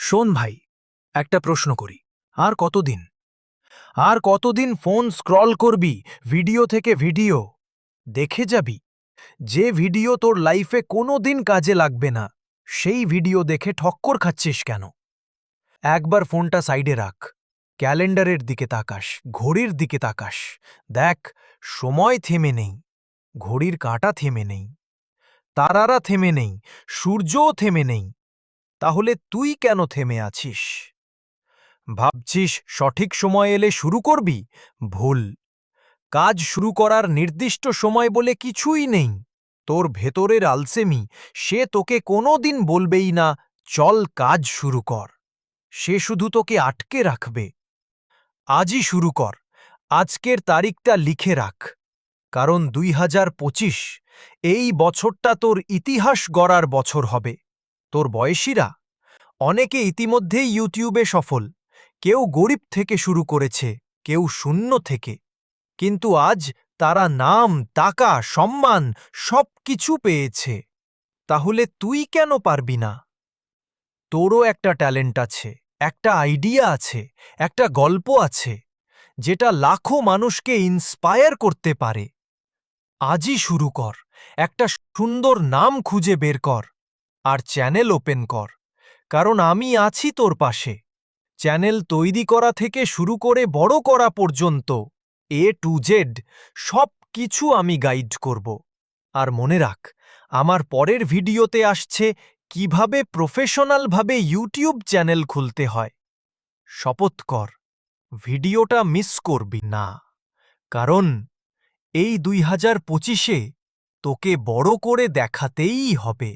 শোন ভাই, একটা প্রশ্ন করি। আর কতদিন আর কতদিন ফোন স্ক্রল করবি? ভিডিও থেকে ভিডিও দেখে যাবি। যে ভিডিও তোর লাইফে কোনোদিন কাজে লাগবে না, সেই ভিডিও দেখে ঠক্কর খাচ্ছিস কেন? একবার ফোনটা সাইডে রাখ, ক্যালেন্ডারের দিকে তাকাস, ঘড়ির দিকে তাকাস। দেখ, সময় থেমে নেই, ঘড়ির কাঁটা থেমে নেই, তারারা থেমে নেই, সূর্যও থেমে নেই। তাহলে তুই কেন থেমে আছিস? ভাবছিস সঠিক সময় এলে শুরু করবি? ভুল। কাজ শুরু করার নির্দিষ্ট সময় বলে কিছুই নেই। তোর ভেতরের আলসেমি, সে তোকে কোনোদিন বলবেই না চল কাজ শুরু কর। সে শুধু তোকে আটকে রাখবে। আজই শুরু কর, আজকের তারিখটা লিখে রাখ। কারণ ২০২৫ এই বছরটা তোর ইতিহাস গড়ার বছর হবে। তোর বয়সীরা অনেকে ইতিমধ্যেই ইউটিউবে সফল। কেউ গরিব থেকে শুরু করেছে, কেউ শূন্য থেকে। কিন্তু আজ তারা নাম, টাকা, সম্মান সবকিছু পেয়েছে। তাহলে তুই কেন পারবি না? তোরও একটা ট্যালেন্ট আছে, একটা আইডিয়া আছে, একটা গল্প আছে, যেটা লাখো মানুষকে ইন্সপায়ার করতে পারে। আজই শুরু কর, একটা সুন্দর নাম খুঁজে বের কর, আর চ্যানেল ওপেন কর। কারণ আমি আছি তোর পাশে। চ্যানেল তৈরি করা থেকে শুরু করে বড় করা পর্যন্ত A to Z সব কিছু আমি গাইড করব। আর মনে রাখ, আমার পরের ভিডিওতে আসছে কিভাবে প্রফেশনালভাবে ইউটিউব চ্যানেল খুলতে হয়। শপথ কর, ভিডিওটা মিস করবি না। কারণ এই ২০২৫-এ তোকে বড় করে দেখাতেই হবে।